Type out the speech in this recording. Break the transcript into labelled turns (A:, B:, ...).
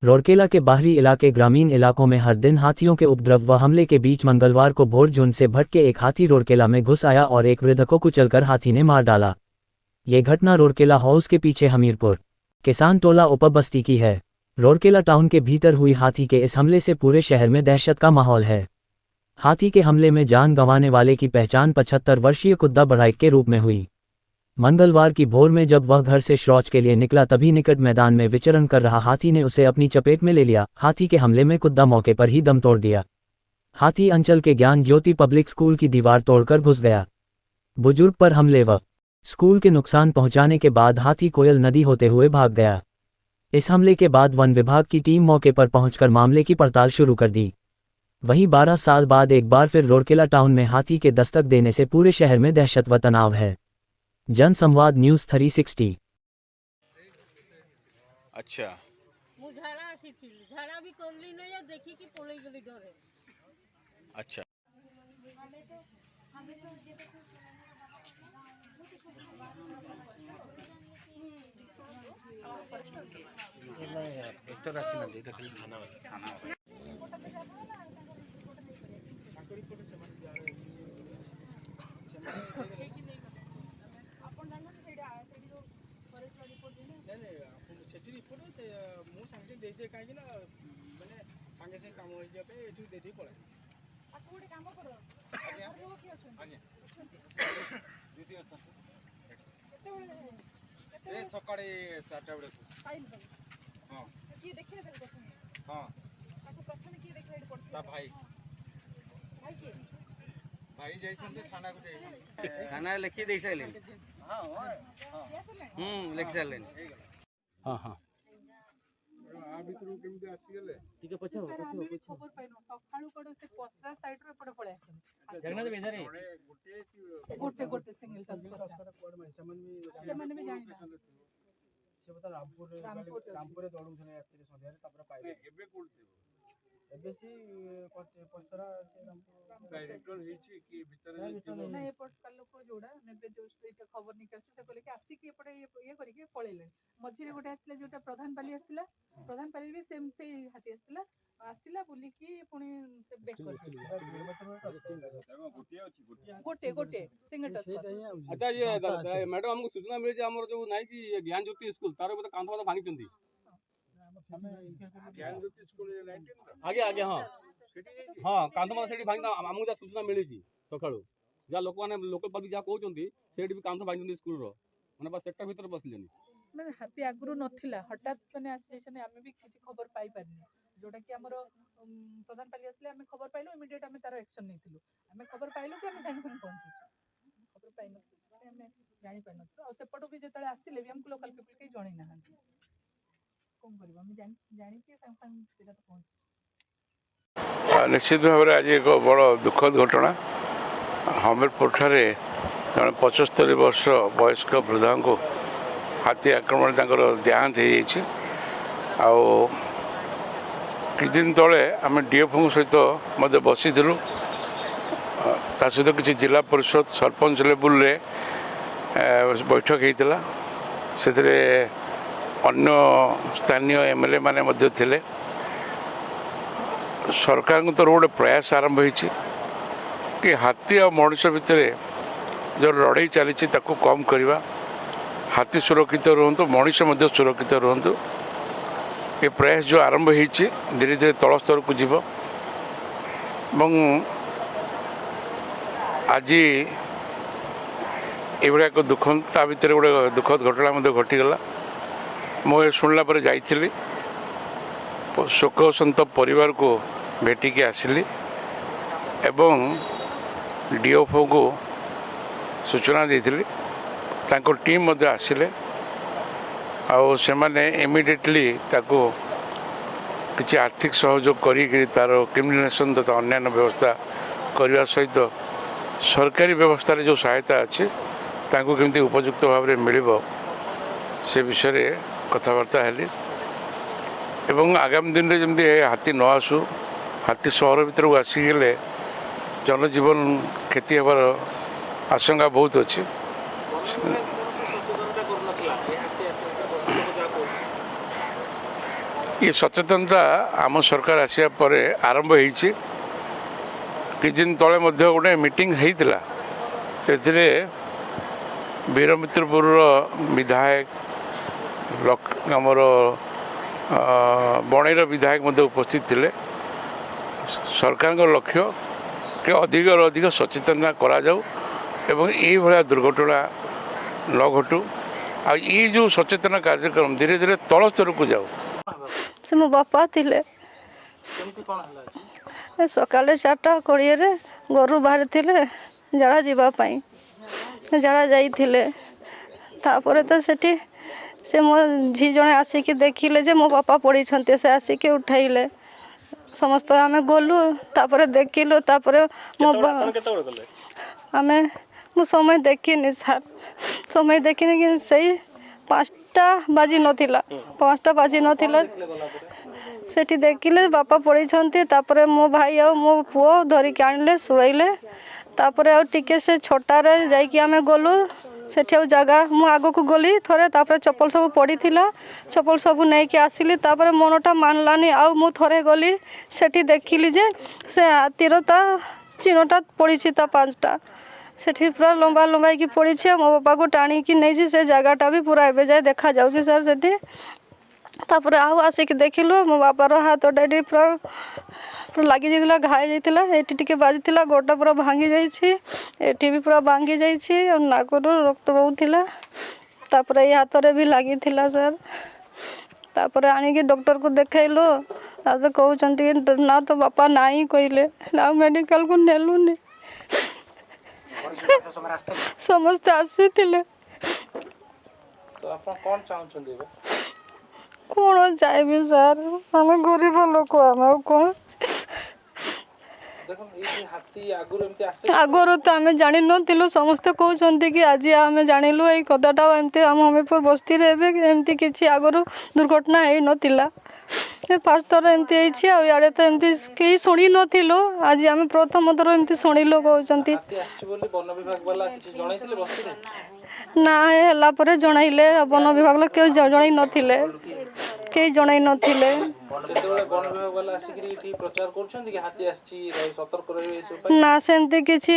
A: राउरकेला के बाहरी इलाके ग्रामीण इलाकों में हर दिन हाथियों के उपद्रव व हमले के बीच मंगलवार को भोर झुंड से भटके एक हाथी राउरकेला में घुस आया और एक वृद्ध को कुचलकर हाथी ने मार डाला। ये घटना राउरकेला हाउस के पीछे हमीरपुर किसान टोला उपबस्ती की है। राउरकेला टाउन के भीतर हुई हाथी के इस हमले से पूरे शहर में दहशत का माहौल है। हाथी के हमले में जान गंवाने वाले की पहचान 75 वर्षीय कुद्दा बड़ाइक के रूप में हुई। मंगलवार की भोर में जब वह घर से शौच के लिए निकला तभी निकट मैदान में विचरण कर रहा हाथी ने उसे अपनी चपेट में ले लिया। हाथी के हमले में कुद्दा मौके पर ही दम तोड़ दिया। हाथी अंचल के ज्ञान ज्योति पब्लिक स्कूल की दीवार तोड़कर घुस गया। बुजुर्ग पर हमले व स्कूल के नुकसान पहुंचाने के बाद हाथी कोयल नदी होते हुए भाग गया। इस हमले के बाद वन विभाग की टीम मौके पर पहुंचकर मामले की पड़ताल शुरू कर दी। वहीं 12 साल बाद एक बार फिर राउरकेला टाउन में हाथी के दस्तक देने से पूरे शहर में दहशत व तनाव है। जन संवाद न्यूज़ 360।
B: अच्छा
C: झाड़ा भी करली नहीं या देखी कि पड़े गली डरे।
B: अच्छा
D: ମୁଁ ସାଙ୍ଗେ ସାଙ୍ଗେ ଦେଇଦିଏ କାହିଁକି ନା ମାନେ ସାଙ୍ଗେ ସାଙ୍ଗେ କାମ ହେଇଯିବା ପାଇଁ ଏଠୁ ଦେଇଦେଇ ପଳାଏ।
C: ତାକୁ ଗୋଟେ କାମ କର।
D: ଆଜ୍ଞା
C: କିଏ ଅଛନ୍ତି?
D: ଆଜ୍ଞା ଦିଦି ଅଛନ୍ତି।
C: କେତେବେଳେ
D: ଏ ସକାଳେ 4ଟା ବେଳକୁ
C: ପାଇଲ ତାକୁ?
D: ହଁ
C: କିଏ ଦେଖିଲେ ତାକୁ ପ୍ରଥମେ?
D: ହଁ
C: ତାକୁ ପ୍ରଥମେ କିଏ ଦେଖିଲେ ଏଠି ପଡିଥିଲା?
D: ତା ଭାଇ
C: କିଏ?
D: ଭାଇ ଯାଇଛନ୍ତି ଥାନାକୁ ଯାଇଛନ୍ତି।
E: थाना लिखी दे सारे
D: ହଁ ହଁ
E: लिख सारे
B: हाँ हाँ
D: ଆ ଭିତରୁ କେମିତି ଆସିଗଲେ?
E: ठीक है पछो
C: ଆମେ ବି ଖବର ପାଇନୁ। ସକାଳୁ କଡ ସେ ପସରା ସାଇଡ ରୁ ଏପଟେ ପଳେଇ ଆସିଛନ୍ତି।
E: जगन्नाथ बेदरे
C: ଗୋଟେ ସିଙ୍ଗଲ ସେମାନେ ବି ଜାଣିନାହାନ୍ତି।
D: ସେ ବୋଧେ ରାମପୁରରେ ଦୌଡୁଥିଲେ ରାତିରେ ସନ୍ଧ୍ୟାରେ ତାପରେ ପାଇଲେ। ଏବେ କୋଉଠି ଏବେ ସେ ପସରା ସେ ଡାଇରେକ୍ଟର ହେଇଛି କି ଭିତରେ
C: ନା ଏପଟ ଲୋକ ଯୋଉଟା ନେବେ ଯୋଉ ଏଇଟା ଖବର ନେଇକି ଆସୁଛି ସେ କହିଲେ କି ଆସିକି ଏପଟେ ଇଏ କରିକି ପଳେଇଲେ। ମଝିରେ ଗୋଟେ ଆସିଥିଲା ଯୋଉଟା ପ୍ରଧାନପାଲି ଆସିଥିଲା। ପ୍ରଧାନପାଲି ବି ସେଇ ହାତୀ ଆସିଥିଲା। ଆସିଲା ବୁଲିକି ପୁଣି ସେ ବେକ୍ କରିଥିଲା। ଗୋଟେ ସିଙ୍ଗଲ ଟଚ୍।
E: अच्छा ये मैडम हमको सूचना मिली जे हमर जो नाही कि ज्ञान ज्योति स्कूल तार ऊपर कांथ वाला भांगी चंदी आगे आगे हां हां कांथ वाला सेठी भांगी हमको जा सूचना मिली छी सकाळू जा लोक माने लोकल पब्लिक जा कहउचंदी सेठी भी कांथ भांगी चंदी स्कूल रो माने बस सेक्टर भीतर बसलेनी
C: ମାନେ ହାତୀ ଆଗରୁ ନଥିଲା ହଠାତ୍ ମାନେ ଆସିଯାଇଛନ୍ତି। ଆମେ ବି କିଛି ଖବର ପାଇପାରିନି। ଯୋଉଟା କି ଆମର ପ୍ରଧାନପାଲି ଆସିଲେ ଆମେ ଖବର ପାଇଲୁ ଇମିଡିଏଟ୍ ଆମେ ତାର ଆକ୍ସନ ନେଇଥିଲୁ। ଆମେ ଖବର ପାଇଲୁ କି ଆମେ ସାଙ୍ଗେ ସାଙ୍ଗେ ପହଞ୍ଚିଛୁ। ଖବର ପାଇନଥିଲୁ ଆମେ ଜାଣିପାରିନଥିଲୁ। ଆଉ ସେପଟୁ ବି ଯେତେବେଳେ ଆସିଲେ ବି ଆମକୁ ଲୋକାଲ ପିପୁଲ କେହି ଜଣେଇ ନାହାନ୍ତି। କଣ କରିବୁ ଆମେ ଜାଣିକି ସାଙ୍ଗେ ସାଙ୍ଗେ ସେଇଟା ତ ପହଞ୍ଚିଛୁ।
F: निश्चित भाव में आज एक बड़ दुखद घटना हमीरपुर ठारे जड़े 75 वर्ष वयस्क वृद्धा को हाथी आक्रमण देहांत हो कि दिन तले आम डीएफ सहित मत बसी सहित किसी जिला परिषद सरपंच लेवल रे बैठक होता से अन्य स्थानीय एमएलए माने मध्य थिले। सरकार तो गोटे प्रयास आरंभ होती कि हाथी और मनुष्य भितर जो लड़ाई चली कम करवा। हाथी सुरक्षित रुहतु मनुष्य सुरक्षित रुहतु ये प्रयास जो आरंभ होती धीरे धीरे तल स्तर को जीव। आज ये एक दुख ता भर गोटे दुखद घटना घटीगला। मुझे शुणला पर जाइली शोक सन्त परिवार को भेटिकी आसिली एवं डीएफओ को सूचना देथिली। तांको टीम मध्य आसिले आउ से माने इमिडिएटली ताको किसी आर्थिक सहयोग करी तार क्रिमिनेशन तथा अन्यान्य व्यवस्था करने सहित सरकारी व्यवस्था जो सहायता अच्छी तांको केमती उपयुक्त भाव में मिल से विषय कथबार्ता हेली एवं आगामी दिन में जमी हाथी न आसू हाथी सहर भीतर को आसिगले जनजीवन क्षति होवार आशंका बहुत अच्छी। ये सचेतनता आम सरकार आसिया पर आरंभ होती किछ दिन तले गोटे मीटिंग होता से वीरमित्रपुर विधायक आमर बणईर विधायक उपस्थित थे सरकार लक्ष्य कि अधिक अधिक सचेतनता करा जाऊ एवं ये भाया दुर्घटना न घटू आ ये जो सचेतना कार्यक्रम धीरे धीरे तल स्तर को जाऊ।
G: से मो बापा थिले सकाले 4टा 20 रे घर बाहर थिले झाड़ा जीवाई झाड़ा जाइथिले तापर तो सेठी से मो झी जने आसिक देखिले जे मो बापा पड़ी छंते से आसिक उठाइले समस्त आम गलु तापर देखिलु तापर मो आमे मु समय देखिनी सर समय देखिनी कि सही 5टा बाजी नथिला 5टा बाजी नथिला सेठी देखिले बापा पड़ी छंते तापर मो भाई आ मो पुओ धरिक आनले सुइले तापर आ टिके से छोटारे जाइकी आमे गलु सेठी आ जगह मु आगो को गली थरे तापर चप्पल सब पड़ी थिला चप्पल सब नहीं कि आसिली तापर मनटा मानलानी आ मु थरे गली सेठी देखिली जे से हाथीर ता चिन्हटा पड़ी ता 5टा सेठी पूरा लंबा लंबा की पड़ी मो बापा को टाणी की नहीं से जगहटा भी पूरा एबे जाए देखा जाउछि सर सेठी तापर आउ आसिक देखिलु मो बापार हाथ डाडी पूरा लगी जाइला घाई जाइला एटी टिके बाजिला गोटा पूरा भांगी जाइछि एटी भी पूरा भांगी जाइछि और नाकरू रक्त बहुथिला तापर ये हाथ रे भी लगी थिला सर तापर आनी के डॉक्टर को देखाइलो आज कहउचंती ना तो बापा नाही कइले ना मेडिकल को नेलुनी समस्त आसीथिले
D: तो आप कौन चाहछंदी बे
G: कौन चाहिए सर आम गरीब लोक आम कौन आगुरी तो आम जान नु समस्ते कहते कि आज आम जानलु ये कदाटा एमती आम हमीरपुर बस्ती एमती किसी आगुरी दुर्घटना हो नाला फास्ट थर एमती आड़े तो एमती कहीं शुणी नु आज आम प्रथम थर एमती शुणिलु कहते ना है जनइले वन विभाग क्यों जन नथिले कई जन नथिले ना सेमती किसी